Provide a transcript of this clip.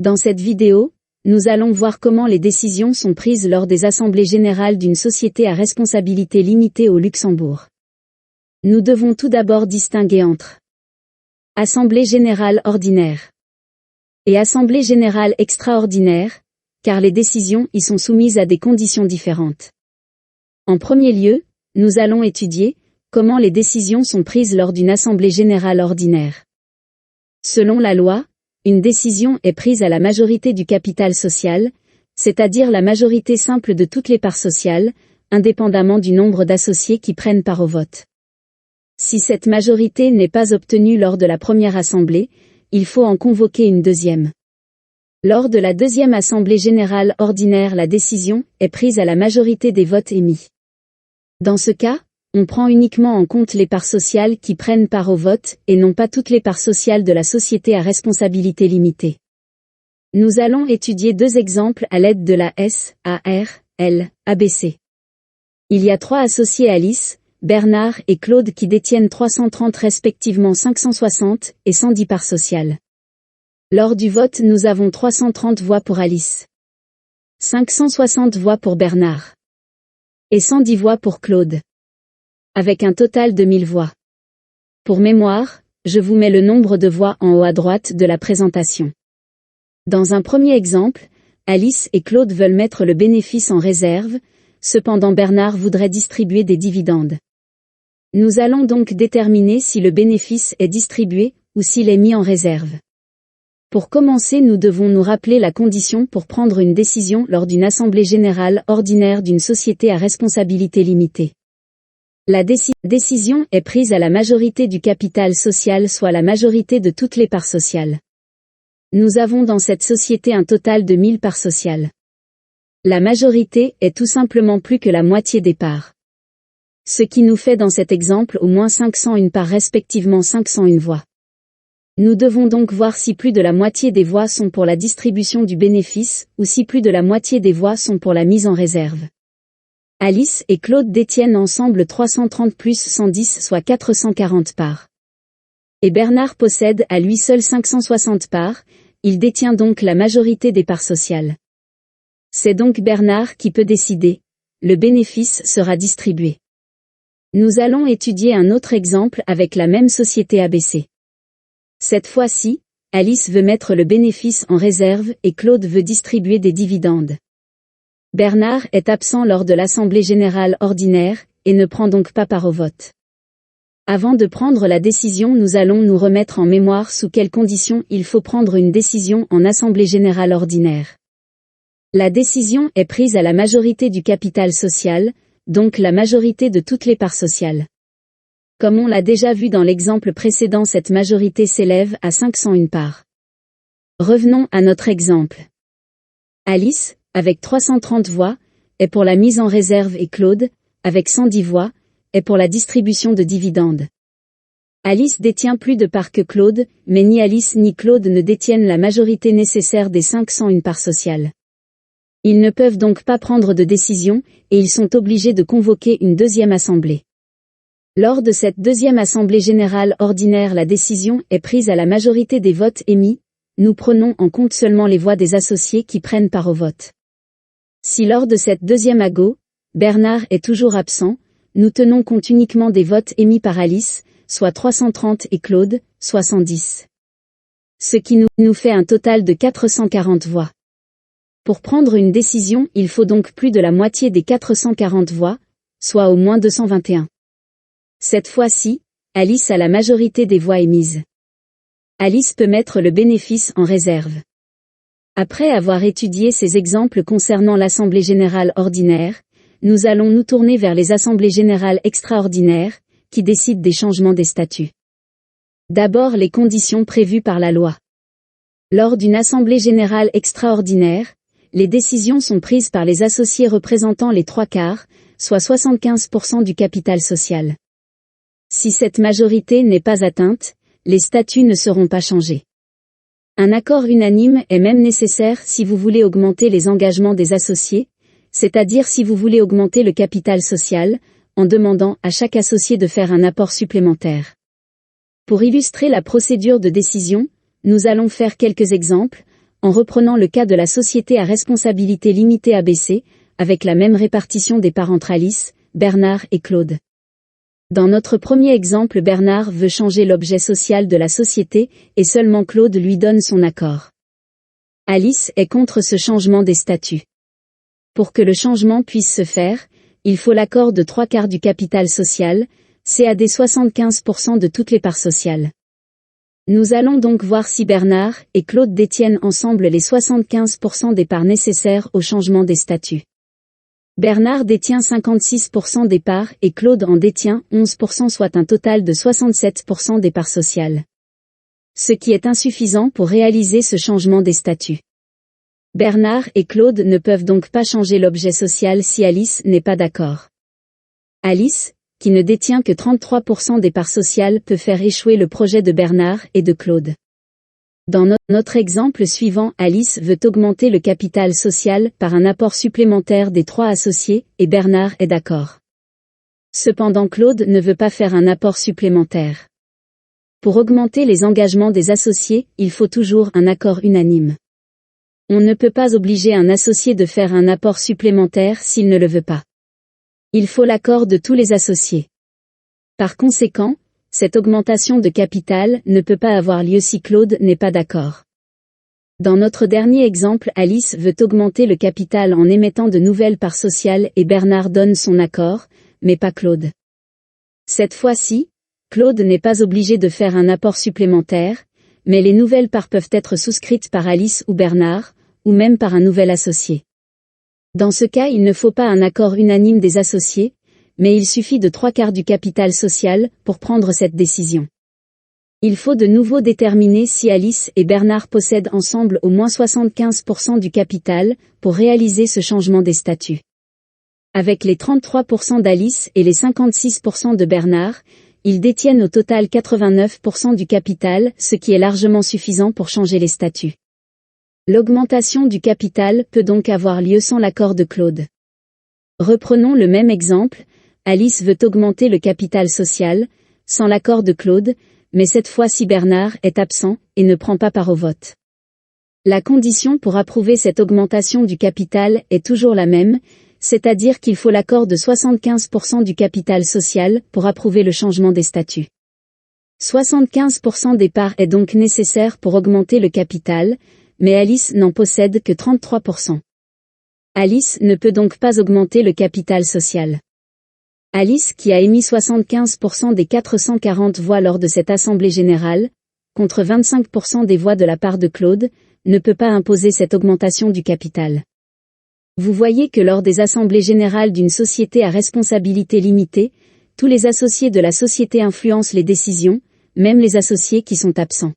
Dans cette vidéo, nous allons voir comment les décisions sont prises lors des assemblées générales d'une société à responsabilité limitée au Luxembourg. Nous devons tout d'abord distinguer entre Assemblée générale ordinaire et Assemblée générale extraordinaire, car les décisions y sont soumises à des conditions différentes. En premier lieu, nous allons étudier comment les décisions sont prises lors d'une assemblée générale ordinaire. Selon la loi, une décision est prise à la majorité du capital social, c'est-à-dire la majorité simple de toutes les parts sociales, indépendamment du nombre d'associés qui prennent part au vote. Si cette majorité n'est pas obtenue lors de la première assemblée, il faut en convoquer une deuxième. Lors de la deuxième assemblée générale ordinaire, la décision est prise à la majorité des votes émis. Dans ce cas, on prend uniquement en compte les parts sociales qui prennent part au vote et non pas toutes les parts sociales de la société à responsabilité limitée. Nous allons étudier deux exemples à l'aide de la SARL-ABC. Il y a 3 associés Alice, Bernard et Claude qui détiennent 330 respectivement 560 et 110 parts sociales. Lors du vote, nous avons 330 voix pour Alice, 560 voix pour Bernard et 110 voix pour Claude, avec un total de 1000 voix. Pour mémoire, je vous mets le nombre de voix en haut à droite de la présentation. Dans un premier exemple, Alice et Claude veulent mettre le bénéfice en réserve, cependant Bernard voudrait distribuer des dividendes. Nous allons donc déterminer si le bénéfice est distribué ou s'il est mis en réserve. Pour commencer, nous devons nous rappeler la condition pour prendre une décision lors d'une assemblée générale ordinaire d'une société à responsabilité limitée. La décision est prise à la majorité du capital social, soit la majorité de toutes les parts sociales. Nous avons dans cette société un total de 1000 parts sociales. La majorité est tout simplement plus que la moitié des parts. Ce qui nous fait dans cet exemple au moins 501 parts respectivement 501 voix. Nous devons donc voir si plus de la moitié des voix sont pour la distribution du bénéfice ou si plus de la moitié des voix sont pour la mise en réserve. Alice et Claude détiennent ensemble 330 plus 110 soit 440 parts. Et Bernard possède à lui seul 560 parts, il détient donc la majorité des parts sociales. C'est donc Bernard qui peut décider, le bénéfice sera distribué. Nous allons étudier un autre exemple avec la même société ABC. Cette fois-ci, Alice veut mettre le bénéfice en réserve et Claude veut distribuer des dividendes. Bernard est absent lors de l'assemblée générale ordinaire et ne prend donc pas part au vote. Avant de prendre la décision, nous allons nous remettre en mémoire sous quelles conditions il faut prendre une décision en assemblée générale ordinaire. La décision est prise à la majorité du capital social, donc la majorité de toutes les parts sociales. Comme on l'a déjà vu dans l'exemple précédent, cette majorité s'élève à 501 parts. Revenons à notre exemple. Alice, avec 330 voix, est pour la mise en réserve et Claude, avec 110 voix, est pour la distribution de dividendes. Alice détient plus de parts que Claude, mais ni Alice ni Claude ne détiennent la majorité nécessaire des 501 parts sociales. Ils ne peuvent donc pas prendre de décision, et ils sont obligés de convoquer une deuxième assemblée. Lors de cette deuxième assemblée générale ordinaire, la décision est prise à la majorité des votes émis, nous prenons en compte seulement les voix des associés qui prennent part au vote. Si lors de cette deuxième ago, Bernard est toujours absent, nous tenons compte uniquement des votes émis par Alice, soit 330 et Claude, soit 110. Ce qui nous fait un total de 440 voix. Pour prendre une décision, il faut donc plus de la moitié des 440 voix, soit au moins 221. Cette fois-ci, Alice a la majorité des voix émises. Alice peut mettre le bénéfice en réserve. Après avoir étudié ces exemples concernant l'assemblée générale ordinaire, nous allons nous tourner vers les assemblées générales extraordinaires, qui décident des changements des statuts. D'abord, les conditions prévues par la loi. Lors d'une assemblée générale extraordinaire, les décisions sont prises par les associés représentant les 3/4, soit 75% du capital social. Si cette majorité n'est pas atteinte, les statuts ne seront pas changés. Un accord unanime est même nécessaire si vous voulez augmenter les engagements des associés, c'est-à-dire si vous voulez augmenter le capital social, en demandant à chaque associé de faire un apport supplémentaire. Pour illustrer la procédure de décision, nous allons faire quelques exemples, en reprenant le cas de la société à responsabilité limitée ABC, avec la même répartition des parts entre Alice, Bernard et Claude. Dans notre premier exemple, Bernard veut changer l'objet social de la société, et seulement Claude lui donne son accord. Alice est contre ce changement des statuts. Pour que le changement puisse se faire, il faut l'accord de 3/4 du capital social, CAD 75% de toutes les parts sociales. Nous allons donc voir si Bernard et Claude détiennent ensemble les 75% des parts nécessaires au changement des statuts. Bernard détient 56% des parts et Claude en détient 11%, soit un total de 67% des parts sociales. Ce qui est insuffisant pour réaliser ce changement des statuts. Bernard et Claude ne peuvent donc pas changer l'objet social si Alice n'est pas d'accord. Alice, qui ne détient que 33% des parts sociales, peut faire échouer le projet de Bernard et de Claude. Dans notre exemple suivant, Alice veut augmenter le capital social par un apport supplémentaire des 3 associés, et Bernard est d'accord. Cependant Claude ne veut pas faire un apport supplémentaire. Pour augmenter les engagements des associés, il faut toujours un accord unanime. On ne peut pas obliger un associé de faire un apport supplémentaire s'il ne le veut pas. Il faut l'accord de tous les associés. Par conséquent, cette augmentation de capital ne peut pas avoir lieu si Claude n'est pas d'accord. Dans notre dernier exemple, Alice veut augmenter le capital en émettant de nouvelles parts sociales et Bernard donne son accord, mais pas Claude. Cette fois-ci, Claude n'est pas obligé de faire un apport supplémentaire, mais les nouvelles parts peuvent être souscrites par Alice ou Bernard, ou même par un nouvel associé. Dans ce cas, il ne faut pas un accord unanime des associés, mais il suffit de 3/4 du capital social pour prendre cette décision. Il faut de nouveau déterminer si Alice et Bernard possèdent ensemble au moins 75% du capital pour réaliser ce changement des statuts. Avec les 33% d'Alice et les 56% de Bernard, ils détiennent au total 89% du capital, ce qui est largement suffisant pour changer les statuts. L'augmentation du capital peut donc avoir lieu sans l'accord de Claude. Reprenons le même exemple, Alice veut augmenter le capital social, sans l'accord de Claude, mais cette fois-ci Bernard est absent et ne prend pas part au vote. La condition pour approuver cette augmentation du capital est toujours la même, c'est-à-dire qu'il faut l'accord de 75% du capital social pour approuver le changement des statuts. 75% des parts est donc nécessaire pour augmenter le capital, mais Alice n'en possède que 33%. Alice ne peut donc pas augmenter le capital social. Alice, qui a émis 75% des 440 voix lors de cette assemblée générale, contre 25% des voix de la part de Claude, ne peut pas imposer cette augmentation du capital. Vous voyez que lors des assemblées générales d'une société à responsabilité limitée, tous les associés de la société influencent les décisions, même les associés qui sont absents.